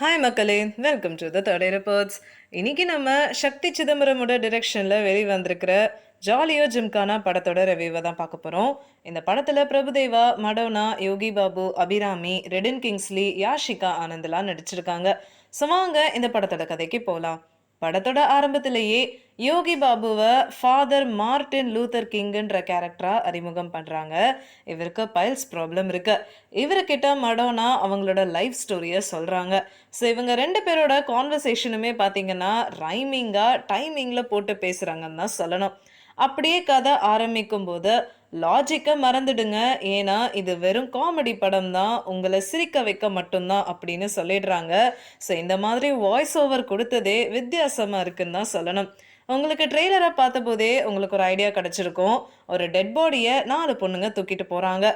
Hi மக்களே, welcome to the third reports. இன்னைக்கு நம்ம சக்தி சிதம்பரமோட டிரெக்ஷனில் வெளிவந்திருக்கிற ஜாலியோ ஜிம்கானா படத்தோட ரிவ்யூவை தான் பார்க்க போகிறோம். இந்த படத்தில் பிரபுதேவா, மடோனா, யோகி பாபு, அபிராமி, ரெடின் கிங்ஸ்லி, யாஷிகா ஆனந்த்லாம் நடிச்சிருக்காங்க. ஸோ வாங்க இந்த படத்தோட கதைக்கு போகலாம். படத்தோட ஆரம்பத்திலேயே யோகி பாபுவை ஃபாதர் மார்ட்டின் லூத்தர் கிங்குன்ற கேரக்டரா அறிமுகம் பண்றாங்க. இவருக்கு பைல்ஸ் ப்ராப்ளம் இருக்கு. இவர்கிட்ட மடோனா அவங்களோட லைஃப் ஸ்டோரியை சொல்றாங்க. ஸோ இவங்க ரெண்டு பேரோட கான்வர்சேஷனுமே பார்த்தீங்கன்னா ரைமிங்கா டைமிங்ல போட்டு பேசுறாங்கன்னு தான் சொல்லணும். அப்படியே கதை ஆரம்பிக்கும் போது லாஜிக்கை மறந்துடுங்க, ஏன்னா இது வெறும் காமெடி படம் தான், உங்களை சிரிக்க வைக்க மட்டும்தான் அப்படின்னு சொல்லிடுறாங்க. ஸோ இந்த மாதிரி வாய்ஸ் ஓவர் கொடுத்ததே வித்தியாசமா இருக்குன்னு தான் சொல்லணும். உங்களுக்கு ட்ரெய்லரை பார்த்த போதே உங்களுக்கு ஒரு ஐடியா கிடைச்சிருக்கும். ஒரு டெட் பாடியை 4 பொண்ணுங்க தூக்கிட்டு போறாங்க.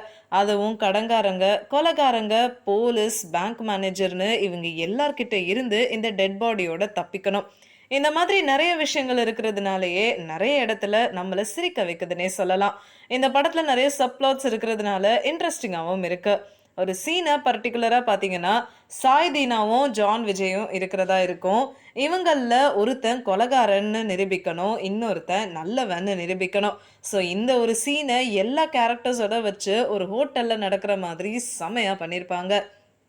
அதுவும் கடங்காரங்க, கொலைகாரங்க, போலீஸ், பேங்க் மேனேஜர்னு இவங்க எல்லார்கிட்ட இருந்து இந்த டெட் பாடியோட தப்பிக்கணும். இந்த மாதிரி நிறைய விஷயங்கள் இருக்கிறதுனாலயே நிறைய இடத்துல நம்மள சிரிக்க வைக்குதுன்னே சொல்லலாம். இந்த படத்துல நிறைய சப்ளாட்ஸ் இருக்கிறதுனால இன்ட்ரெஸ்டிங்காகவும் இருக்கு. ஒரு சீனை பர்டிகுலரா பாத்தீங்கன்னா சாய்தீனாவும் ஜான் விஜயும் இருக்கிறதா இருக்கும். இவங்கள ஒருத்தன் கொலகாரன்னு நிரூபிக்கணும், இன்னொருத்தன் நல்லவன்னு நிரூபிக்கணும். ஸோ இந்த ஒரு சீனை எல்லா கேரக்டர்ஸோட வச்சு ஒரு ஹோட்டல்ல நடக்கிற மாதிரி செமையா பண்ணியிருப்பாங்க.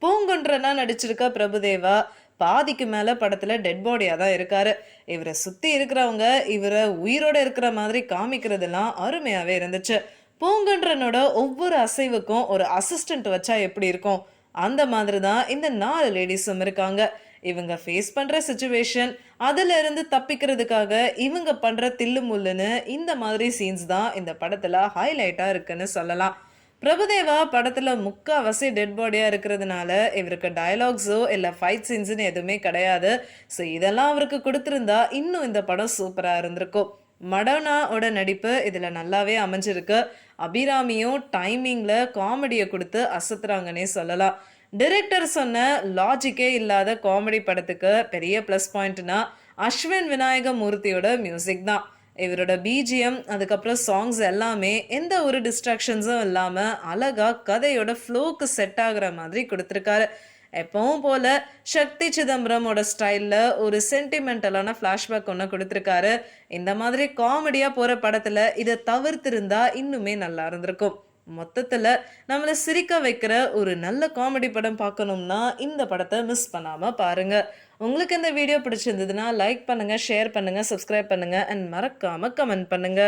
பூங்குன்றனா நடிச்சிருக்க பிரபுதேவா பாதிக்கு மேல படத்துல டெட் பாடியா தான் இருக்காரு. இவரை சுத்தி இருக்கிறவங்க இவரை உயிரோட இருக்கிற மாதிரி காமிக்கிறதெல்லாம் அருமையாவே இருந்துச்சு. பூங்குன்றனோட ஒவ்வொரு அசைவுக்கும் ஒரு அசிஸ்டன்ட் வச்சா எப்படி இருக்கும், அந்த மாதிரி தான் இந்த 4 லேடிஸும் இருக்காங்க. இவங்க ஃபேஸ் பண்ற சுச்சுவேஷன், அதுல இருந்து தப்பிக்கிறதுக்காக இவங்க பண்ற தில்லு முள்ளுன்னு இந்த மாதிரி சீன்ஸ் தான் இந்த படத்துல ஹைலைட்டா இருக்குன்னு சொல்லலாம். பிரபுதேவா படத்துல முக்காவாசி டெட் பாடியா இருக்கிறதுனால இவருக்கு டயலாக்ஸோ இல்ல ஃபைட் சீன்ஸ்னு எதுவுமே கிடையாது. ஸோ இதெல்லாம் அவருக்கு கொடுத்திருந்தா இன்னும் இந்த படம் சூப்பரா இருந்திருக்கும். மடோனாவோட நடிப்பு இதுல நல்லாவே அமைஞ்சிருக்கு. அபிராமியும் டைமிங்ல காமெடியை கொடுத்து அசத்துறாங்கன்னே சொல்லலாம். டிரெக்டர் சொன்ன லாஜிக்கே இல்லாத காமெடி படத்துக்கு பெரிய ப்ளஸ் பாயிண்ட்னா அஸ்வின் விநாயக மூர்த்தியோட மியூசிக் தான். இவரோட பிஜிஎம், அதுக்கப்புறம் சாங்ஸ் எல்லாமே எந்த ஒரு டிஸ்ட்ராக்ஷன்ஸும் இல்லாமல் அழகாக கதையோட ஃப்ளோக்கு செட் ஆகுற மாதிரி கொடுத்துருக்காரு. எப்பவும் போல சக்தி சிதம்பரமோட ஸ்டைலில் ஒரு சென்டிமெண்டலான ஃப்ளாஷ்பேக் ஒன்று கொடுத்துருக்காரு. இந்த மாதிரி காமெடியாக போகிற படத்தில் இதை தவிர்த்திருந்தா இன்னுமே நல்லா இருந்திருக்கும். மொத்தத்தில் நம்மளை சிரிக்க வைக்கிற ஒரு நல்ல காமெடி படம் பார்க்கணும்னா இந்த படத்தை மிஸ் பண்ணாமல் பாருங்க. உங்களுக்கு இந்த வீடியோ பிடிச்சிருந்ததுன்னா லைக் பண்ணுங்க, ஷேர் பண்ணுங்க, சப்ஸ்கிரைப் பண்ணுங்க அண்ட் மறக்காம கமெண்ட் பண்ணுங்க.